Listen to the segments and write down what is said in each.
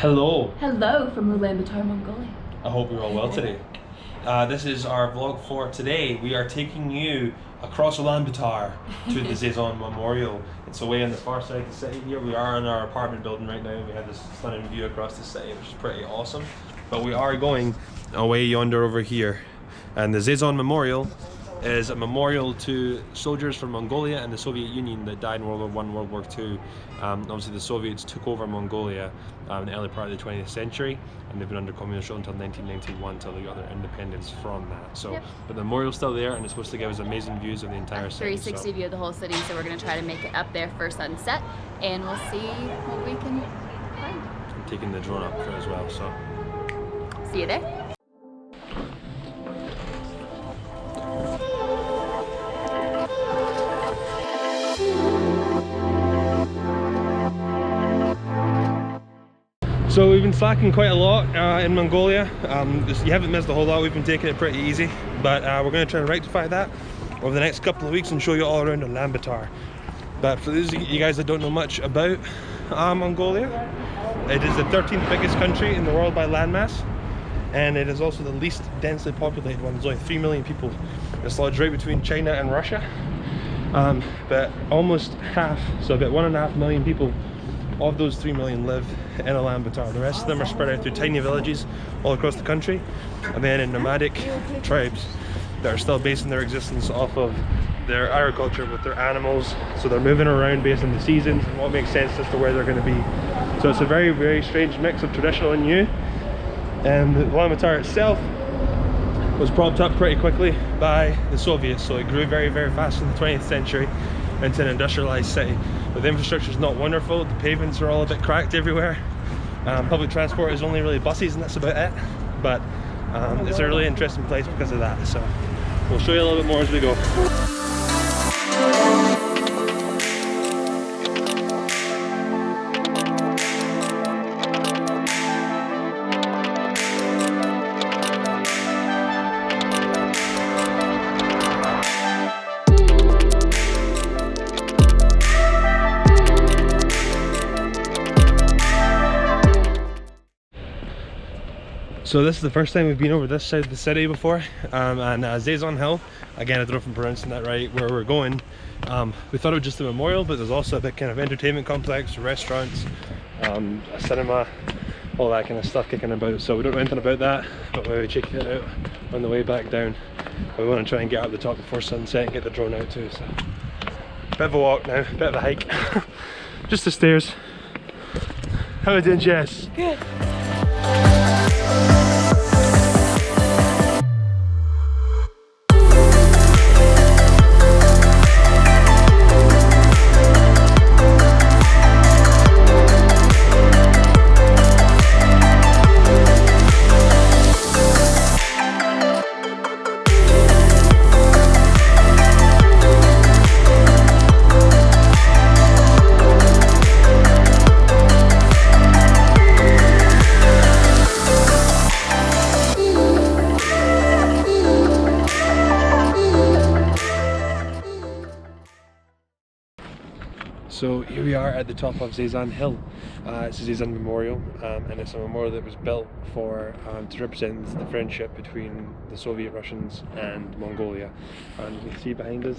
Hello. Hello from Ulaanbaatar, Mongolia. I hope you're all well today. This is our vlog for today. We are taking you across Ulaanbaatar to the Zaisan Memorial. It's away on the far side of the city here. We are in our apartment building right now. We have this stunning view across the city, which is pretty awesome. But we are going away yonder over here. And the Zaisan Memorial is a memorial to soldiers from Mongolia and the Soviet Union that died in World War I, World War II. Obviously the Soviets took over Mongolia in the early part of the 20th century, and they've been under communist rule until 1991 until they got their independence from that. So, But the memorial's still there, and it's supposed to give us amazing views of the entire city. 360 view of the whole city, so we're going to try to make it up there for sunset, and we'll see what we can find. I'm taking the drone up for it as well, so. See you there. So we've been slacking quite a lot in Mongolia. You haven't missed a whole lot. We've been taking it pretty easy, but we're going to try to rectify that over the next couple of weeks and show you all around Ulaanbaatar. But for those of you guys that don't know much about Mongolia, it is the 13th biggest country in the world by landmass, and it is also the least densely populated one. There's only 3 million people. It's lodged right between China and Russia, but almost half, so about 1.5 million people of those 3 million live in Ulaanbaatar. The rest of them are spread out through tiny villages all across the country, and then in nomadic tribes that are still basing their existence off of their agriculture with their animals. So they're moving around based on the seasons and what makes sense as to where they're going to be. So it's a very, very strange mix of traditional and new. And Ulaanbaatar itself was propped up pretty quickly by the Soviets, so it grew very, very fast in the 20th century into an industrialized city. But the infrastructure is not wonderful. The pavements are all a bit cracked everywhere. Public transport is only really buses, and that's about it. But it's a really interesting place because of that. So we'll show you a little bit more as we go. So this is the first time we've been over this side of the city before, and Zaisan Hill, again I don't know if I'm pronouncing that right, where we're going. We thought it was just a memorial, but there's also a bit kind of entertainment complex, restaurants, a cinema, all that kind of stuff kicking about. So we don't know anything about that, but we'll be checking it out on the way back down. But we want to try and get up the top before sunset and get the drone out too. So bit of a walk now, bit of a hike. Just the stairs. How are you doing, Jess? Good. So here we are at the top of Zaisan Hill. It's a Zaisan Memorial, and it's a memorial that was built for to represent the friendship between the Soviet Russians and Mongolia. And you can see behind us,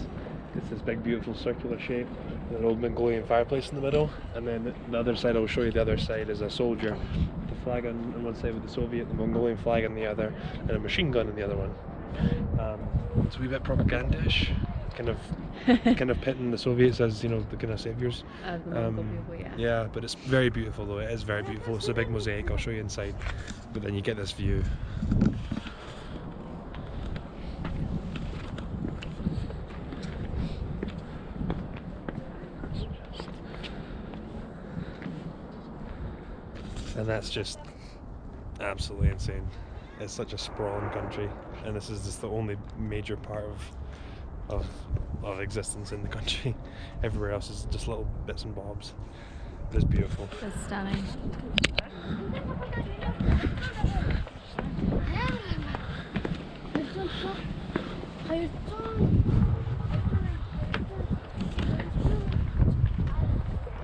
it's this big beautiful circular shape, with an old Mongolian fireplace in the middle, and then the other side, I'll show you the other side, is a soldier with the flag on one side with the Soviet, the Mongolian flag on the other, and a machine gun on the other one. It's a wee bit propagandish. Kind of pitting the Soviets as, you know, the kind of saviors. The Mongol people, yeah. Yeah, but it's very beautiful though. It is very beautiful. It's a big mosaic. I'll show you inside, but then you get this view. And that's just absolutely insane. It's such a sprawling country, and this is just the only major part of existence in the country. Everywhere else is just little bits and bobs. It's beautiful. It's stunning.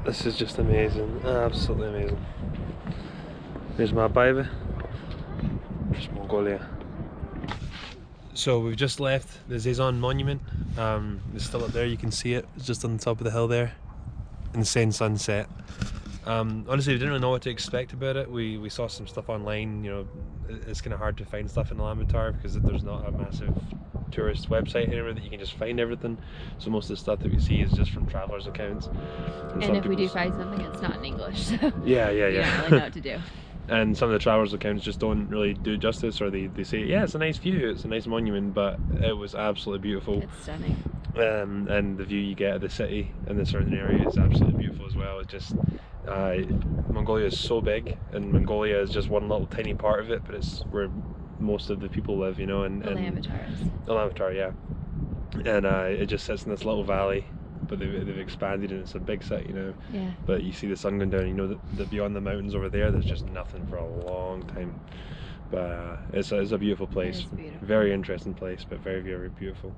This is just amazing, absolutely amazing. There's my baby. There's Mongolia. So we've just left the Zaisan Monument. It's still up there, you can see it. It's just on the top of the hill there. Insane sunset. Honestly, we didn't really know what to expect about it. We saw some stuff online. You know, it's kind of hard to find stuff in Ulaanbaatar because there's not a massive tourist website anywhere that you can just find everything. So most of the stuff that we see is just from travelers' accounts. And if we do find something, it's not in English. So yeah. you don't really know what to do. And some of the travelers' accounts just don't really do justice, or they say, yeah, it's a nice view, it's a nice monument, but it was absolutely beautiful. It's stunning. And the view you get of the city and the surrounding area is absolutely beautiful as well. It's just Mongolia is so big, and Mongolia is just one little tiny part of it, but it's where most of the people live, you know. And Ulaanbaatar, yeah. And it just sits in this little valley, but they've expanded and it's a big city, you know. Yeah. But you see the sun going down, you know that beyond the mountains over there's just nothing for a long time. But it's a beautiful place. Beautiful. Very interesting place, but very, very beautiful.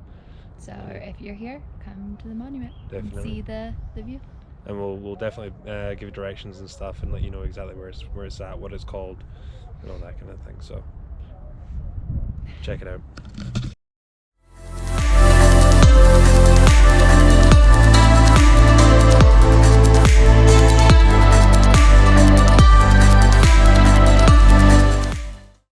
So if you're here, come to the monument. Definitely. And see the view. And we'll definitely give you directions and stuff and let you know exactly where it's at, what it's called, and all that kind of thing. So check it out.